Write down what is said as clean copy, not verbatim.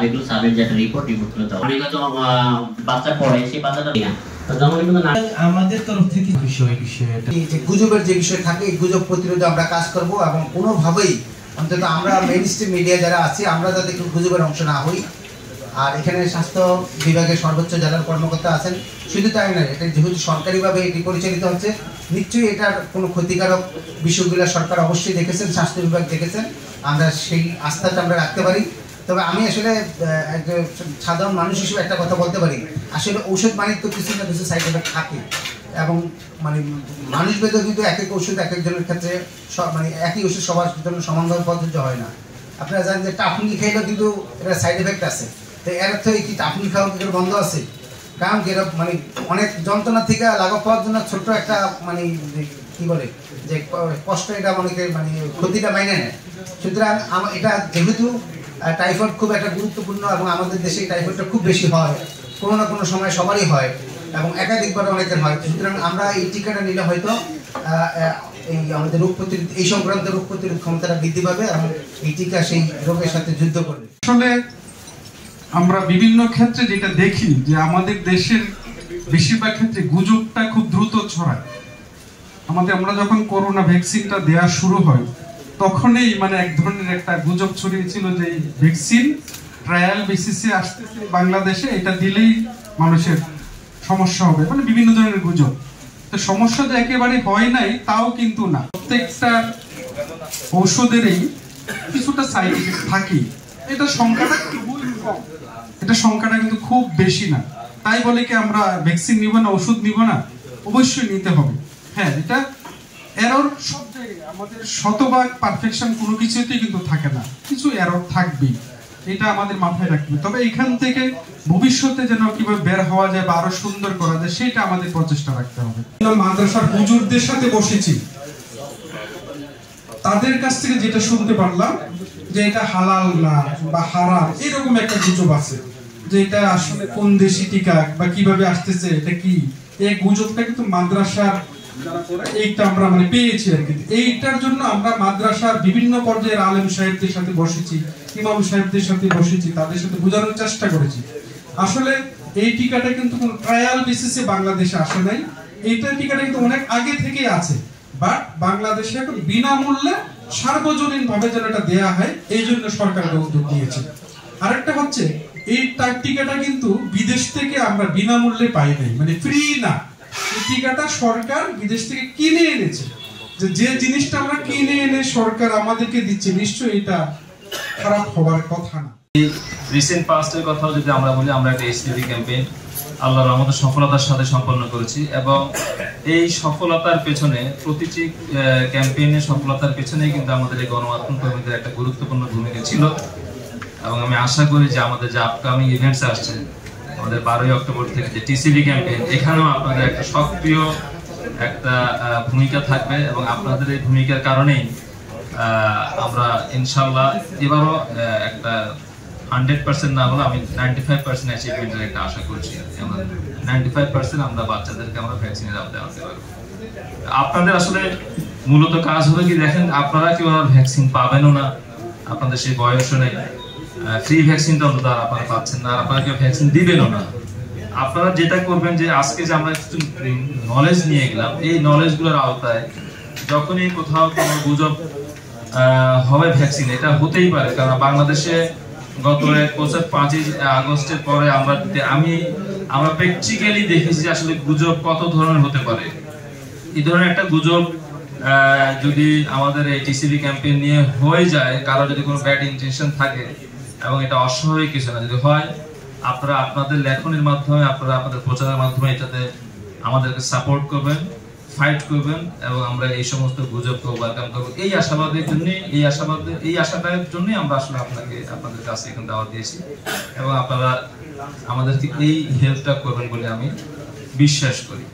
এগুলো সাবের যেটা রিপোর্টগুলো দাও অনেক তো বাচ্চা পড়ে সেই বাচ্চাটা না তো যেমন কিন্তু না আমাদের তরফ থেকে বিষয়টা এই যে গুজবের যে বিষয় থাকে এই গুজব প্রতিরোধে আমরা কাজ করব এবং কোনোভাবেই অন্তত আমরা মেইনস্ট্রিম মিডিয়া যারা আছি আমরা যাতে গুজবের অংশ না হই। আর এখানে স্বাস্থ্য বিভাগের সর্বোচ্চ জেলার কর্মকর্তা আছেন, শুধু তাই নয়, এটা যেহেতু সরকারিভাবে এটি পরিচালিত হচ্ছে নিশ্চয়ই এটার কোনো ক্ষতিকারক বিষয়গুলো সরকার অবশ্যই দেখেছেন, স্বাস্থ্য বিভাগ দেখেছেন, আমরা সেই আস্থাটা আমরা রাখতে পারি। তবে আমি আসলে একজন সাধারণ মানুষ হিসেবে একটা কথা বলতে পারি, আসলে ঔষধ মানিক তো কিছু না কিছু সাইড এফেক্ট থাকে এবং মানে মানুষ ভেদে কিন্তু এক এক ওষুধ এক একজনের ক্ষেত্রে মানে একই ওষুধ সবার জন্য সমানভাবে প্রযোজ্য হয় না। আপনারা জানেন যে টাফনি খেলেও কিন্তু এটা সাইড এফেক্ট আছে, তো এর অর্থ কি টাফনি খাওয়া কি বন্ধ আছে? কারণ কি এটা মানে অনেক যন্ত্রণা থেকে লাঘব পাওয়ার জন্য ছোট্ট একটা মানে কি বলে যে কষ্ট এটা অনেকে মানে ক্ষতিটা মাইনে নেয়। সুতরাং এটা যেহেতু টাইফয়েড খুব একটা গুরুত্বপূর্ণ এবং আমাদের দেশে টাইফয়েডটা খুব বেশি হয়, কোনো না কোনো সময় সবারই হয় এবং একাধিকবার অনেকের হয়। সুতরাং আমরা এই টিকাটা নিলে হয়তো এই আমাদের রোগ প্রতিরোধ এই সংক্রান্ত রোগ প্রতিরোধ ক্ষমতাটা বৃদ্ধি পাবে এবং এই টিকা সেই রোগের সাথে যুদ্ধ করবে। আসলে আমরা বিভিন্ন ক্ষেত্রে যেটা দেখি যে আমাদের দেশের বেশিরভাগ ক্ষেত্রে গুজবটা খুব দ্রুত ছড়ায়। আমরা যখন করোনা ভ্যাকসিনটা দেওয়া শুরু হয় তখনই মানে এক ধরনের একটা গুজব ছড়িয়েছিল যে ভ্যাকসিন ট্রায়াল বেসিসে আসতেছে বাংলাদেশে, এটা দিলেই মানুষের সমস্যা হবে, মানে বিভিন্ন ধরনের গুজব। তো সমস্যা যে একেবারে হয় নাই তাও কিন্তু না, প্রত্যেকটা ঔষধেরই কিছুটা সাইড এফেক্ট থাকে। এটা সংখ্যাটা খুবই কম, এটা সংখ্যাটা কিন্তু খুব বেশি না। তাই বলে কি আমরা ভ্যাকসিন নিব না, ওষুধ নিব না? অবশ্যই নিতে হবে। হ্যাঁ, এটা এরর সব জায়গায়, আমাদের শতভাগ পারফেকশন কোনো কিছুতেই কিন্তু থাকে না, কিছু এরর থাকবেই, এটা আমাদের মাথায় রাখতে হবে। তবে এখান থেকে ভবিষ্যতে যেন কিভাবে বের হওয়া যায় বা আরো সুন্দর করা যায় সেটা আমাদের প্রচেষ্টা রাখতে হবে। মাদ্রাসার হুজুরদের সাথে বসেছি, তাদের কাছ থেকে যেটা শুনতে পারলাম যে এটা হালাল না বা হারাম এরকম একটা গুজব আছে, যে এটা আসলে কোন দেশি টিকা বা কিভাবে আসতেছে এটা কি, এই গুজবটা কিন্তু মাদ্রাসার এইটা আমরা মানে পেয়েছি আর কি। এইটার জন্য আমরা মাদ্রাসার বিভিন্ন পর্যায়ের আলেম সাহেবদের সাথে বসেছি, ইমাম সাহেবদের সাথে বসেছি, তাদের সাথে বোঝানোর চেষ্টা করেছি আসলে এই টিকাটা কিন্তু কোন ট্রায়াল বেসিসে বাংলাদেশে আসে নাই, এইটা টিকাটা কিন্তু অনেক আগে থেকেই আছে, বাট বাংলাদেশে এখন বিনামূল্যে সার্বজনীন ভাবে যেন এটা দেয়া হয়, এই জন্য সরকার উদ্যোগ নিয়েছে। আরেকটা হচ্ছে এই টিকাটা কিন্তু বিদেশ থেকে আমরা বিনামূল্যে পাই নাই, মানে ফ্রি না, এই টিকাটা সরকার বিদেশ থেকে কিনে এনেছে। যে জিনিসটা আমরা কিনে এনে সরকার আমাদেরকে দিচ্ছে, নিশ্চয়ই এটা খারাপ হবার কথা না। রিসেন্ট পাস্টের কথা যদি আমরা বলি, আমরা একটা এইচপিভি ক্যাম্পেইন আল্লাহর রহমতে সফলতার সাথে সম্পন্ন করেছি এবং এই সফলতার পেছনে প্রতিটি ক্যাম্পেইনের সফলতার পেছনেই কিন্তু আমাদের এই গণমাধ্যম কর্মীদের একটা গুরুত্বপূর্ণ ভূমিকা ছিল। এবং আমি আশা করি যে আমাদের যে আপকামিং ইভেন্টস আসছে, আমাদের 12ই অক্টোবর থেকে যে টিসিবি ক্যাম্পেইন, এখানেও আপনাদের একটা সক্রিয় একটা ভূমিকা থাকবে এবং আপনাদের এই ভূমিকার কারণেই আমরা ইনশাল্লাহ এবারও একটা 100% না হলে আমি 95% অ্যাচিভমেন্টের একটা আশা করছি। আমরা 95% আমরা বাচ্চাদেরকে আমরা ভ্যাকসিনের আওতায় আনতে পারবো। আপনাদের আসলে মূলত কাজ হবে কি, দেখেন আপনারা কেউ আর ভ্যাকসিন পাবেনও না, আপনাদের সেই বয়সও নেই, ফ্রি ভ্যাকসিনটা অন্তত আপনারা পাচ্ছেন না, আপনারা কেউ ভ্যাকসিন দিবেনও না। আপনারা যেটা করবেন যে আজকে যে আমরা কিছু নলেজ নিয়ে গেলাম, এই নলেজগুলোর আওতায় যখনই কোথাও কোনো গুজব হবে ভ্যাকসিন, এটা হতেই পারে, কারণ বাংলাদেশে গত 5ই আগস্টের পরে আমরা প্র্যাকটিক্যালি দেখেছি যে আসলে গুজব কত ধরনের হতে পারে। এই ধরনের একটা গুজব যদি আমাদের এই টিসিবি ক্যাম্পেইন নিয়ে হয়ে যায়, কারো যদি কোনো ব্যাড ইন্টেনশন থাকে এবং এটা অস্বাভাবিক কিছু না যদি হয়, আপনারা আপনাদের লেখনের মাধ্যমে, আপনারা আপনাদের প্রচারের মাধ্যমে এটাতে আমাদেরকে সাপোর্ট করবেন, ফাইট করবেন এবং আমরা এই সমস্ত গুজবকে ওভারকাম করবো। এই আশাবাদের জন্য, এই আশাটার জন্যই আমরা আসলে আপনাদের কাছে এখন দাওয়াত দিয়েছি এবং আপনারা আমাদেরকে এই হেল্পটা করবেন বলে আমি বিশ্বাস করি।